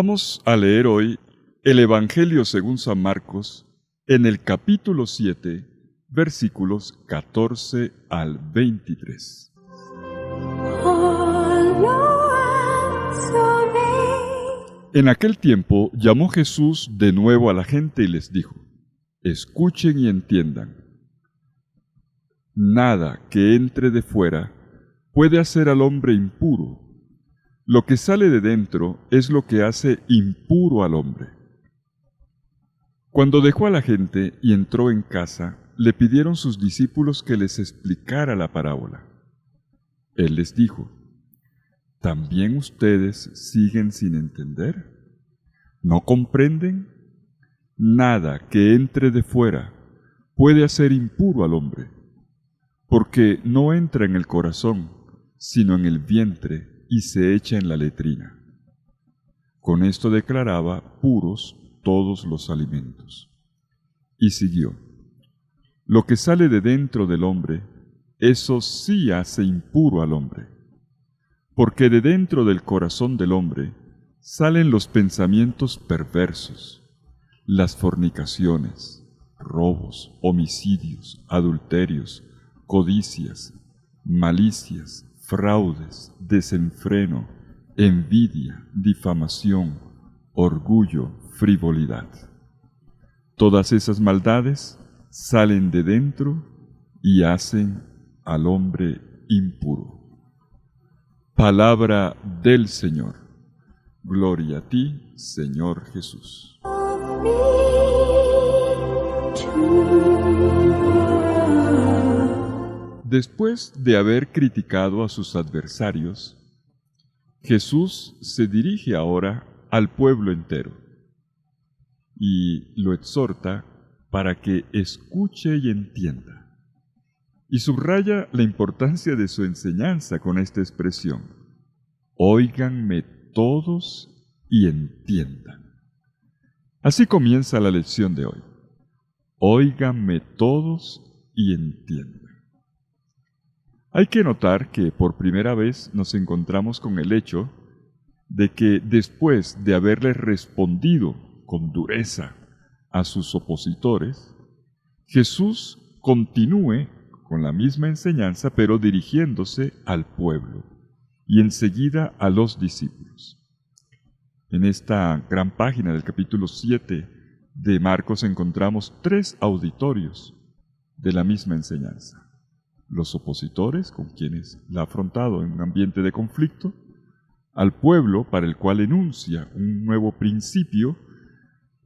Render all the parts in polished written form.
Vamos a leer hoy el Evangelio según San Marcos en el capítulo 7, versículos 14 al 23. En aquel tiempo llamó Jesús de nuevo a la gente y les dijo: escuchen y entiendan. Nada que entre de fuera puede hacer al hombre impuro. Lo que sale de dentro es lo que hace impuro al hombre. Cuando dejó a la gente y entró en casa, le pidieron sus discípulos que les explicara la parábola. Él les dijo: ¿también ustedes siguen sin entender? ¿No comprenden? Nada que entre de fuera puede hacer impuro al hombre, porque no entra en el corazón, sino en el vientre, y se echa en la letrina. Con esto declaraba puros todos los alimentos. Y siguió: lo que sale de dentro del hombre, eso sí hace impuro al hombre. Porque de dentro del corazón del hombre salen los pensamientos perversos, las fornicaciones, robos, homicidios, adulterios, codicias, malicias, fraudes, desenfreno, envidia, difamación, orgullo, frivolidad. Todas esas maldades salen de dentro y hacen al hombre impuro. Palabra del Señor. Gloria a ti, Señor Jesús. Después de haber criticado a sus adversarios, Jesús se dirige ahora al pueblo entero y lo exhorta para que escuche y entienda. Y subraya la importancia de su enseñanza con esta expresión: óiganme todos y entiendan. Así comienza la lección de hoy: óiganme todos y entiendan. Hay que notar que por primera vez nos encontramos con el hecho de que después de haberle respondido con dureza a sus opositores, Jesús continúe con la misma enseñanza, pero dirigiéndose al pueblo y enseguida a los discípulos. En esta gran página del capítulo 7 de Marcos encontramos 3 auditorios de la misma enseñanza: los opositores, con quienes la ha afrontado en un ambiente de conflicto; al pueblo, para el cual enuncia un nuevo principio;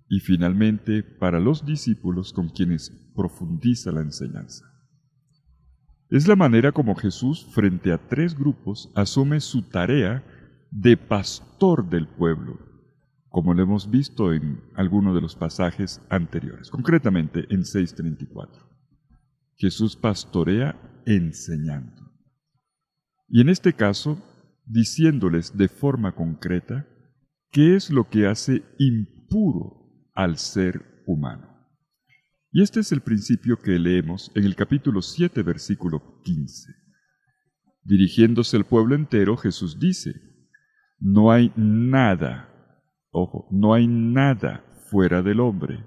y finalmente para los discípulos, con quienes profundiza la enseñanza. Es la manera como Jesús, frente a 3 grupos, asume su tarea de pastor del pueblo, como lo hemos visto en algunos de los pasajes anteriores, concretamente en 6:34. Jesús pastorea enseñando. Y en este caso, diciéndoles de forma concreta qué es lo que hace impuro al ser humano. Y este es el principio que leemos en el capítulo 7, versículo 15. Dirigiéndose al pueblo entero, Jesús dice: no hay nada, ojo, no hay nada fuera del hombre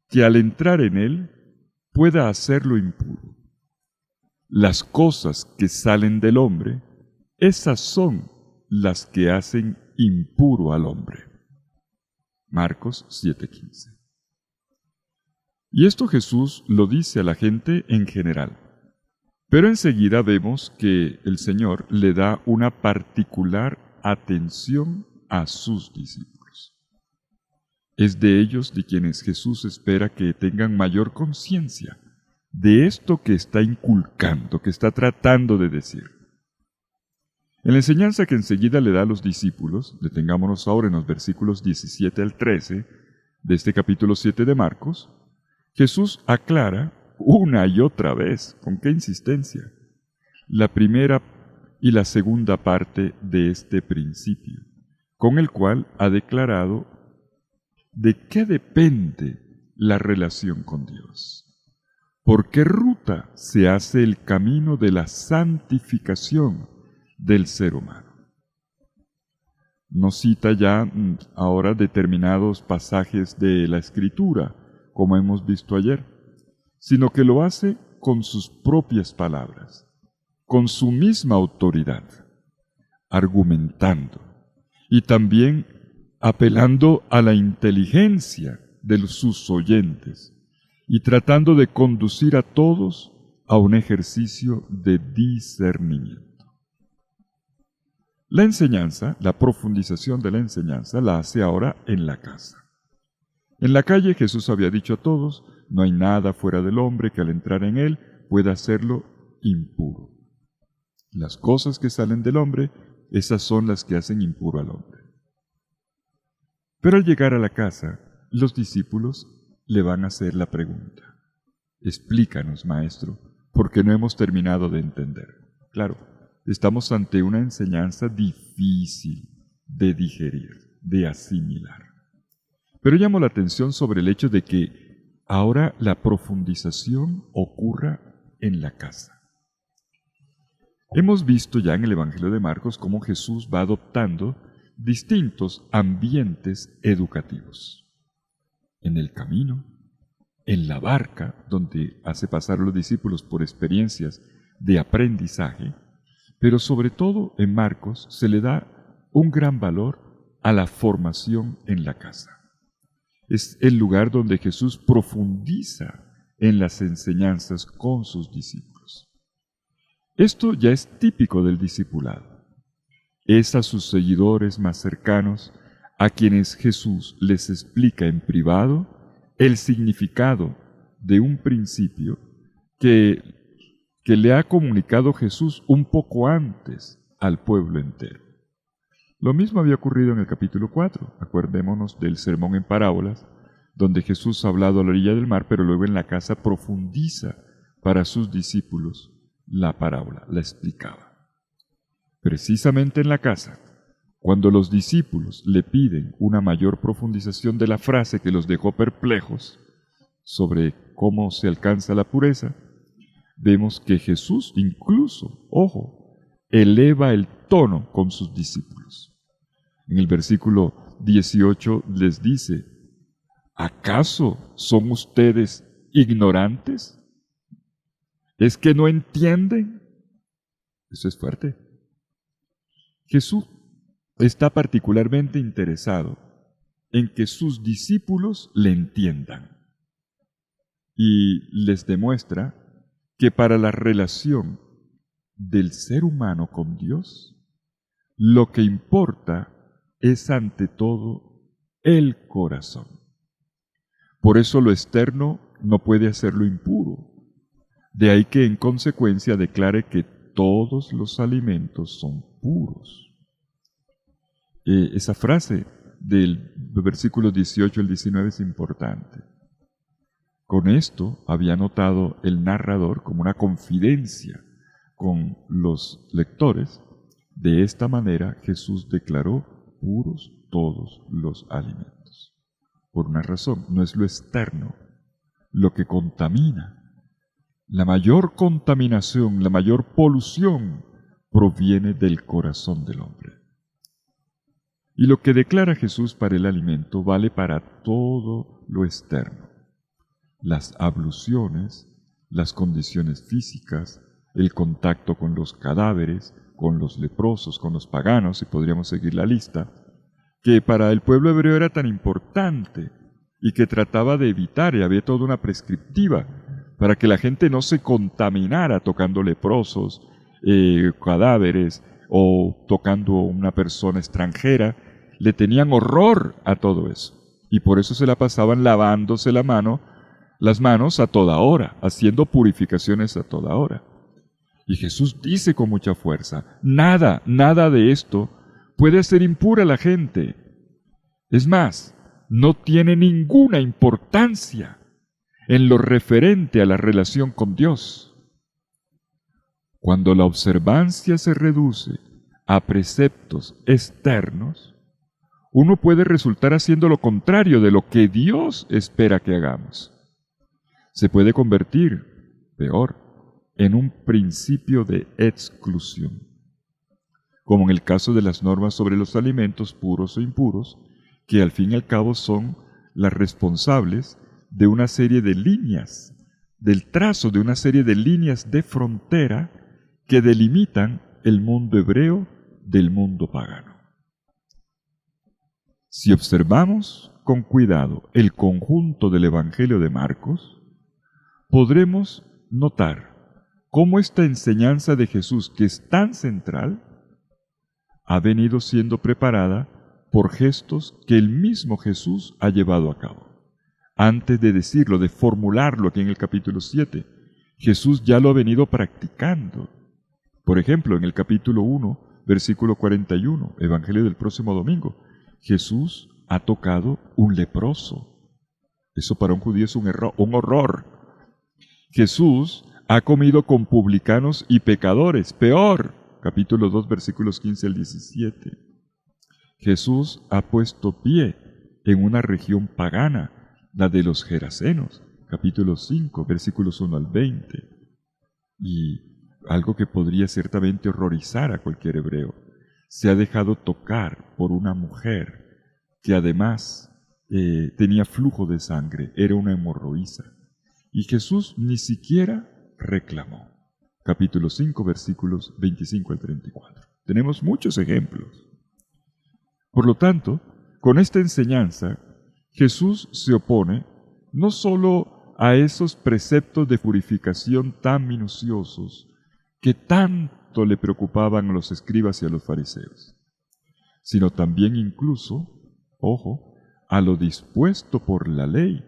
que al entrar en él pueda hacerlo impuro. Las cosas que salen del hombre, esas son las que hacen impuro al hombre. Marcos 7:15. Y esto Jesús lo dice a la gente en general, pero enseguida vemos que el Señor le da una particular atención a sus discípulos. Es de ellos de quienes Jesús espera que tengan mayor conciencia de esto que está inculcando, que está tratando de decir. En la enseñanza que enseguida le da a los discípulos, detengámonos ahora en los versículos 17 al 13 de este capítulo 7 de Marcos, Jesús aclara una y otra vez, con qué insistencia, la primera y la segunda parte de este principio, con el cual ha declarado de qué depende la relación con Dios. ¿Por qué ruta se hace el camino de la santificación del ser humano? No cita ya ahora determinados pasajes de la Escritura, como hemos visto ayer, sino que lo hace con sus propias palabras, con su misma autoridad, argumentando y también apelando a la inteligencia de sus oyentes y tratando de conducir a todos a un ejercicio de discernimiento. La enseñanza, la profundización de la enseñanza, la hace ahora en la casa. En la calle Jesús había dicho a todos, no hay nada fuera del hombre que al entrar en él pueda hacerlo impuro. Las cosas que salen del hombre, esas son las que hacen impuro al hombre. Pero al llegar a la casa, los discípulos le van a hacer la pregunta. Explícanos, maestro, porque no hemos terminado de entender. Claro, estamos ante una enseñanza difícil de digerir, de asimilar. Pero llamo la atención sobre el hecho de que ahora la profundización ocurra en la casa. Hemos visto ya en el Evangelio de Marcos cómo Jesús va adoptando distintos ambientes educativos. En el camino, en la barca, donde hace pasar a los discípulos por experiencias de aprendizaje, pero sobre todo en Marcos se le da un gran valor a la formación en la casa. Es el lugar donde Jesús profundiza en las enseñanzas con sus discípulos. Esto ya es típico del discipulado. Es a sus seguidores más cercanos a quienes Jesús les explica en privado el significado de un principio que le ha comunicado Jesús un poco antes al pueblo entero. Lo mismo había ocurrido en el capítulo 4. Acordémonos del sermón en parábolas, donde Jesús ha hablado a la orilla del mar, pero luego en la casa profundiza para sus discípulos la parábola, la explicaba. Precisamente en la casa, cuando los discípulos le piden una mayor profundización de la frase que los dejó perplejos sobre cómo se alcanza la pureza, vemos que Jesús incluso, ojo, eleva el tono con sus discípulos. En el versículo 18 les dice, ¿acaso son ustedes ignorantes? ¿Es que no entienden? Eso es fuerte. Jesús está particularmente interesado en que sus discípulos le entiendan y les demuestra que para la relación del ser humano con Dios, lo que importa es ante todo el corazón. Por eso lo externo no puede hacerlo impuro. De ahí que en consecuencia declare que todos los alimentos son puros. Esa frase del versículo 18 al 19 es importante. Con esto había notado el narrador como una confidencia con los lectores. De esta manera Jesús declaró puros todos los alimentos. Por una razón, no es lo externo lo que contamina. La mayor contaminación, la mayor polución proviene del corazón del hombre. Y lo que declara Jesús para el alimento vale para todo lo externo. Las abluciones, las condiciones físicas, el contacto con los cadáveres, con los leprosos, con los paganos, y podríamos seguir la lista, que para el pueblo hebreo era tan importante y que trataba de evitar, y había toda una prescriptiva para que la gente no se contaminara tocando leprosos, cadáveres o tocando a una persona extranjera. Le tenían horror a todo eso y por eso se la pasaban lavándose las manos a toda hora, haciendo purificaciones a toda hora. Y Jesús dice con mucha fuerza, nada de esto puede hacer impura a la gente. Es más, no tiene ninguna importancia en lo referente a la relación con Dios. Cuando la observancia se reduce a preceptos externos, uno puede resultar haciendo lo contrario de lo que Dios espera que hagamos. Se puede convertir, peor, en un principio de exclusión. como en el caso de las normas sobre los alimentos puros o impuros, que al fin y al cabo son las responsables de una serie de líneas, del trazo de una serie de líneas de frontera que delimitan el mundo hebreo del mundo pagano. Si observamos con cuidado el conjunto del Evangelio de Marcos, podremos notar cómo esta enseñanza de Jesús, que es tan central, ha venido siendo preparada por gestos que el mismo Jesús ha llevado a cabo. Antes de decirlo, de formularlo aquí en el capítulo 7, Jesús ya lo ha venido practicando. Por ejemplo, en el capítulo 1, versículo 41, Evangelio del próximo domingo, Jesús ha tocado un leproso. Eso para un judío es un horror. Jesús ha comido con publicanos y pecadores, peor. Capítulo 2, versículos 15 al 17. Jesús ha puesto pie en una región pagana, la de los Gerasenos, capítulo 5, versículos 1 al 20. Y algo que podría ciertamente horrorizar a cualquier hebreo, se ha dejado tocar por una mujer que además tenía flujo de sangre, era una hemorroísa. Y Jesús ni siquiera reclamó. Capítulo 5, versículos 25 al 34. Tenemos muchos ejemplos. Por lo tanto, con esta enseñanza, Jesús se opone no solo a esos preceptos de purificación tan minuciosos que tanto le preocupaban a los escribas y a los fariseos, sino también incluso, ojo, a lo dispuesto por la ley,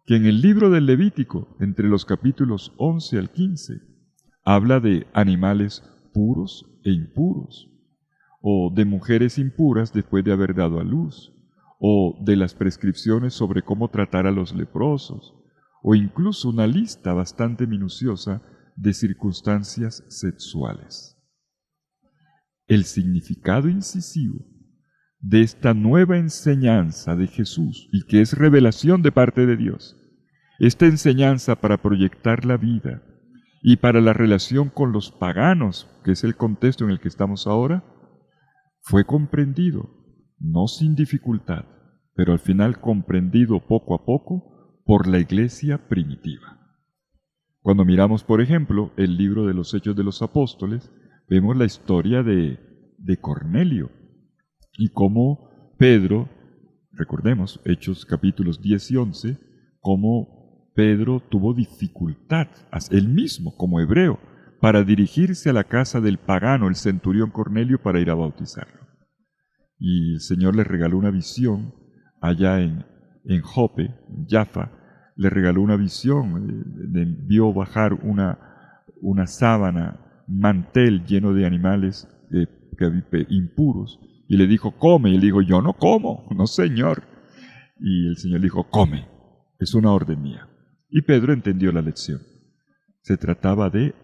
que en el libro del Levítico, entre los capítulos 11 al 15, habla de animales puros e impuros, o de mujeres impuras después de haber dado a luz, o de las prescripciones sobre cómo tratar a los leprosos, o incluso una lista bastante minuciosa de circunstancias sexuales. El significado incisivo de esta nueva enseñanza de Jesús, y que es revelación de parte de Dios, esta enseñanza para proyectar la vida y para la relación con los paganos, que es el contexto en el que estamos ahora, fue comprendido, no sin dificultad, pero al final comprendido poco a poco por la iglesia primitiva. Cuando miramos, por ejemplo, el libro de los Hechos de los Apóstoles, vemos la historia de Cornelio y cómo Pedro, recordemos, Hechos capítulos 10 y 11, cómo Pedro tuvo dificultad, él mismo como hebreo, para dirigirse a la casa del pagano, el centurión Cornelio, para ir a bautizarlo. Y el Señor le regaló una visión allá en Jope, en Jaffa, le regaló una visión, vio bajar una sábana, mantel lleno de animales impuros, y le dijo, come, y él dijo, yo no como, no Señor. Y el Señor le dijo, come, es una orden mía. Y Pedro entendió la lección. Se trataba de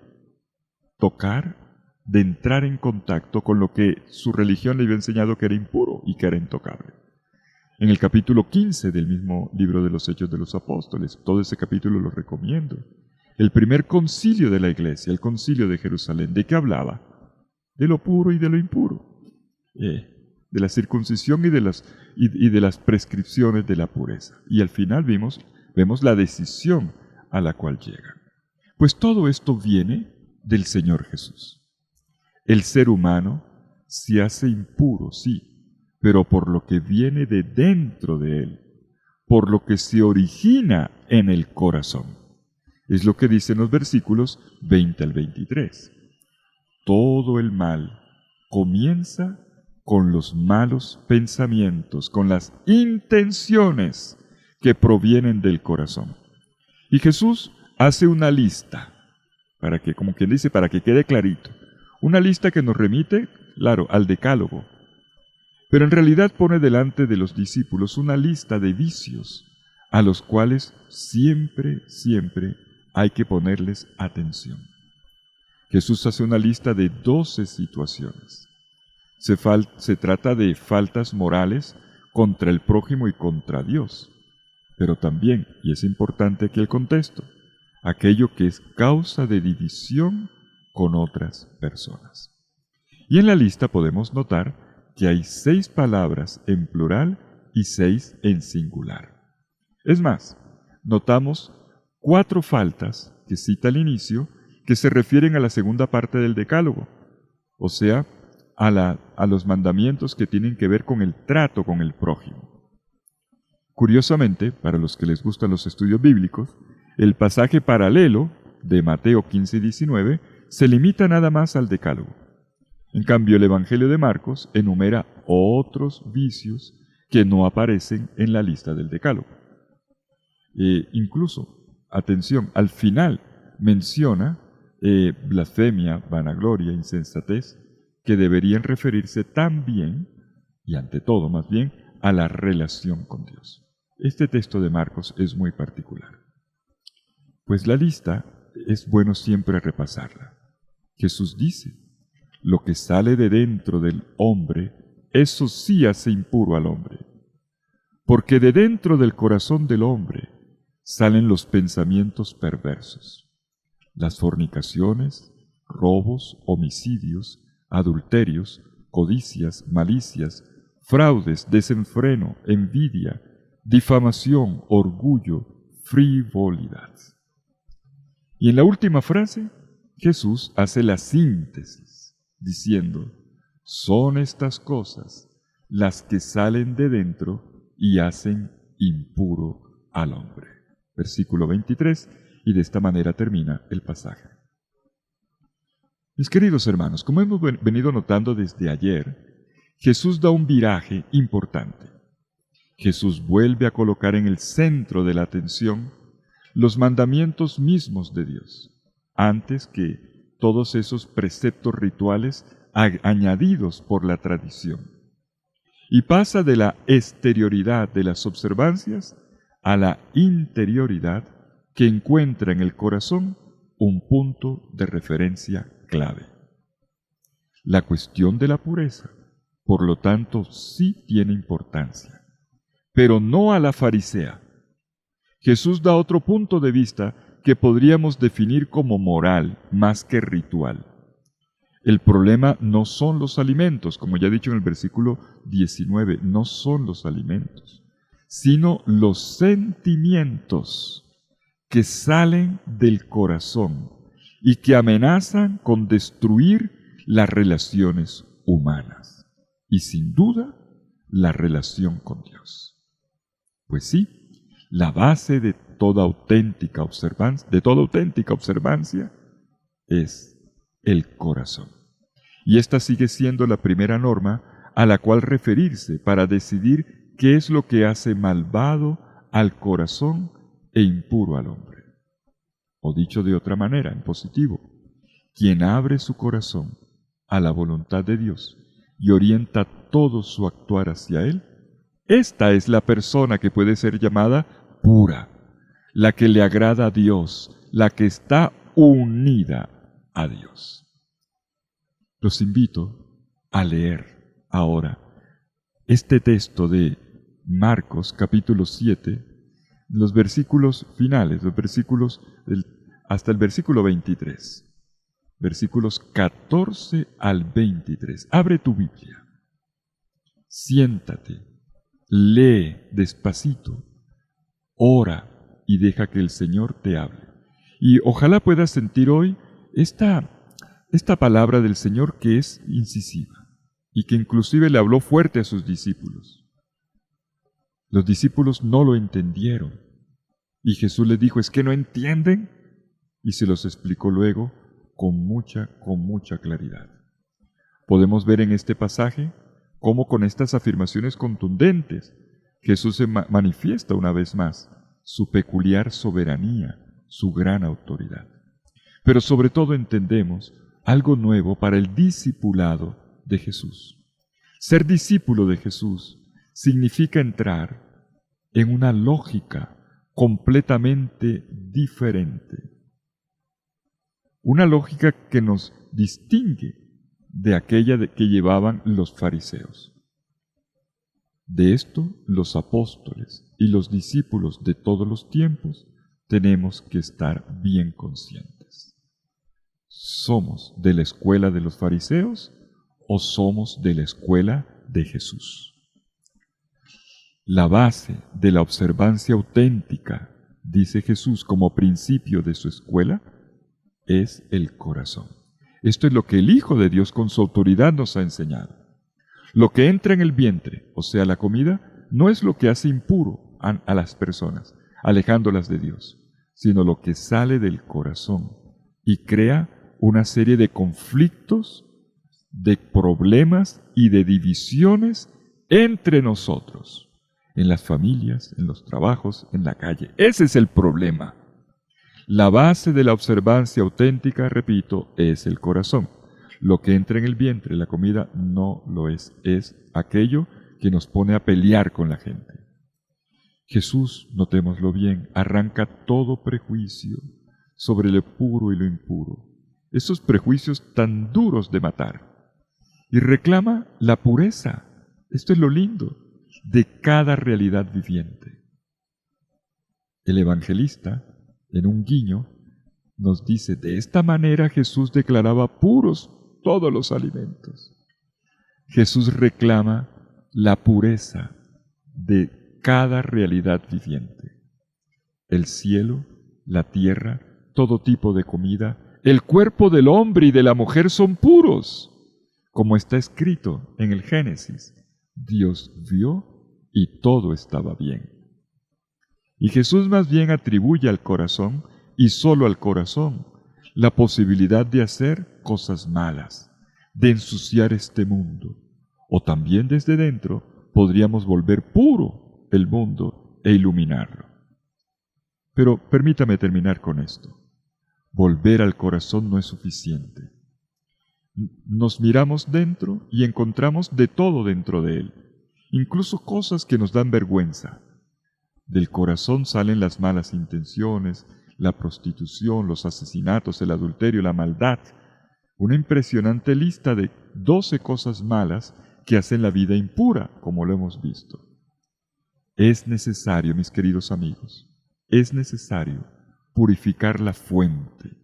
tocar, de entrar en contacto con lo que su religión le había enseñado que era impuro y que era intocable. En el capítulo 15 del mismo libro de los Hechos de los Apóstoles, todo ese capítulo lo recomiendo. El primer concilio de la iglesia, el concilio de Jerusalén, ¿de qué hablaba? De lo puro y de lo impuro, de la circuncisión y de las prescripciones de la pureza. Y al final vemos la decisión a la cual llegan. Pues todo esto viene del Señor Jesús. El ser humano se hace impuro, sí, pero por lo que viene de dentro de él, por lo que se origina en el corazón. Es lo que dicen los versículos 20 al 23. Todo el mal comienza con los malos pensamientos, con las intenciones que provienen del corazón. Y Jesús hace una lista, para que, como quien dice, para que quede clarito. Una lista que nos remite, claro, al decálogo. Pero en realidad pone delante de los discípulos una lista de vicios a los cuales siempre hay que ponerles atención. Jesús hace una lista de 12 situaciones. Se trata de faltas morales contra el prójimo y contra Dios, pero también, y es importante aquí el contexto, aquello que es causa de división con otras personas. Y en la lista podemos notar que hay 6 palabras en plural y 6 en singular. Es más, notamos 4 faltas que cita al inicio que se refieren a la segunda parte del decálogo, o sea, a los mandamientos que tienen que ver con el trato con el prójimo. Curiosamente, para los que les gustan los estudios bíblicos, el pasaje paralelo de Mateo 15 y 19 se limita nada más al decálogo. En cambio, el Evangelio de Marcos enumera otros vicios que no aparecen en la lista del decálogo. Incluso, atención, al final menciona blasfemia, vanagloria, insensatez, que deberían referirse también, y ante todo más bien, a la relación con Dios. Este texto de Marcos es muy particular. Pues la lista es bueno siempre repasarla. Jesús dice, lo que sale de dentro del hombre, eso sí hace impuro al hombre. Porque de dentro del corazón del hombre salen los pensamientos perversos, las fornicaciones, robos, homicidios, adulterios, codicias, malicias, fraudes, desenfreno, envidia, difamación, orgullo, frivolidad. Y en la última frase, Jesús hace la síntesis, diciendo, son estas cosas las que salen de dentro y hacen impuro al hombre. Versículo 23, y de esta manera termina el pasaje. Mis queridos hermanos, como hemos venido notando desde ayer, Jesús da un viraje importante. Jesús vuelve a colocar en el centro de la atención los mandamientos mismos de Dios, antes que todos esos preceptos rituales añadidos por la tradición. Y pasa de la exterioridad de las observancias a la interioridad que encuentra en el corazón un punto de referencia clave. La cuestión de la pureza, por lo tanto, sí tiene importancia, pero no a la farisea. Jesús da otro punto de vista que podríamos definir como moral más que ritual. El problema no son los alimentos, como ya he dicho en el versículo 19, no son los alimentos, sino los sentimientos que salen del corazón y que amenazan con destruir las relaciones humanas y sin duda la relación con Dios. Pues sí, la base de toda auténtica observancia es el corazón. Y esta sigue siendo la primera norma a la cual referirse para decidir qué es lo que hace malvado al corazón e impuro al hombre. O dicho de otra manera, en positivo, quien abre su corazón a la voluntad de Dios y orienta todo su actuar hacia Él, esta es la persona que puede ser llamada pura, la que le agrada a Dios, la que está unida a Dios. Los invito a leer ahora este texto de Marcos capítulo 7, los versículos finales, hasta el versículo 23, versículos 14 al 23. Abre tu Biblia, siéntate, lee despacito, ora y deja que el Señor te hable. Y ojalá puedas sentir hoy esta palabra del Señor que es incisiva y que inclusive le habló fuerte a sus discípulos. Los discípulos no lo entendieron y Jesús les dijo, ¿es que no entienden? Y se los explicó luego con mucha claridad. Podemos ver en este pasaje cómo con estas afirmaciones contundentes Jesús se manifiesta una vez más su peculiar soberanía, su gran autoridad. Pero sobre todo entendemos algo nuevo para el discipulado de Jesús. Ser discípulo de Jesús significa entrar en una lógica completamente diferente. Una lógica que nos distingue de aquella que llevaban los fariseos. De esto los apóstoles y los discípulos de todos los tiempos tenemos que estar bien conscientes. ¿Somos de la escuela de los fariseos o somos de la escuela de Jesús. La base de la observancia auténtica, dice Jesús como principio de su escuela, es el corazón. Esto es lo que el Hijo de Dios con su autoridad nos ha enseñado. Lo que entra en el vientre, o sea, la comida, no es lo que hace impuro a las personas, alejándolas de Dios, sino lo que sale del corazón y crea una serie de conflictos, de problemas y de divisiones entre nosotros, en las familias, en los trabajos, en la calle. Ese es el problema. La base de la observancia auténtica, repito, es el corazón. Lo que entra en el vientre, la comida, no lo es. Es aquello que nos pone a pelear con la gente. Jesús, notémoslo bien, arranca todo prejuicio sobre lo puro y lo impuro, esos prejuicios tan duros de matar, y reclama la pureza, esto es lo lindo, de cada realidad viviente. El evangelista, en un guiño, nos dice, de esta manera Jesús declaraba puros todos los alimentos. Jesús reclama la pureza de cada realidad viviente. El cielo, la tierra, todo tipo de comida, el cuerpo del hombre y de la mujer son puros. Como está escrito en el Génesis, Dios vio y todo estaba bien. Y Jesús más bien atribuye al corazón, y solo al corazón, la posibilidad de hacer cosas malas, de ensuciar este mundo, o también desde dentro podríamos volver puro el mundo e iluminarlo. Pero permítame terminar con esto. Volver al corazón no es suficiente. Nos miramos dentro y encontramos de todo dentro de él, incluso cosas que nos dan vergüenza. Del corazón salen las malas intenciones, la prostitución, los asesinatos, el adulterio, la maldad. Una impresionante lista de 12 cosas malas que hacen la vida impura, como lo hemos visto. Es necesario, mis queridos amigos, es necesario purificar la fuente,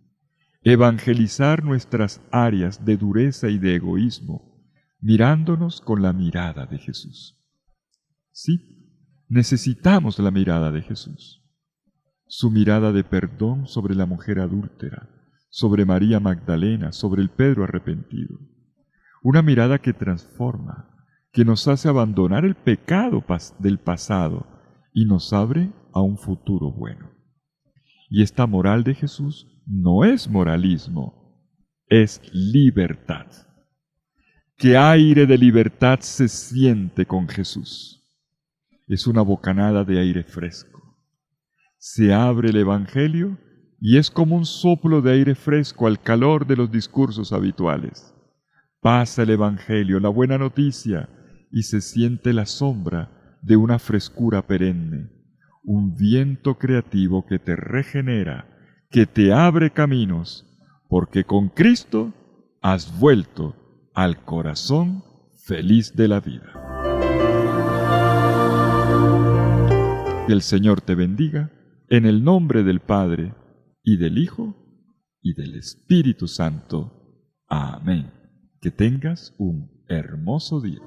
evangelizar nuestras áreas de dureza y de egoísmo, mirándonos con la mirada de Jesús. Sí, necesitamos la mirada de Jesús. Su mirada de perdón sobre la mujer adúltera, sobre María Magdalena, sobre el Pedro arrepentido. Una mirada que transforma, que nos hace abandonar el pecado del pasado y nos abre a un futuro bueno. Y esta moral de Jesús no es moralismo, es libertad. ¿Qué aire de libertad se siente con Jesús? Es una bocanada de aire fresco. Se abre el Evangelio y es como un soplo de aire fresco al calor de los discursos habituales. Pasa el Evangelio, la buena noticia, y se siente la sombra de una frescura perenne, un viento creativo que te regenera, que te abre caminos, porque con Cristo has vuelto al corazón feliz de la vida. Que el Señor te bendiga, en el nombre del Padre, y del Hijo, y del Espíritu Santo. Amén. Que tengas un hermoso día.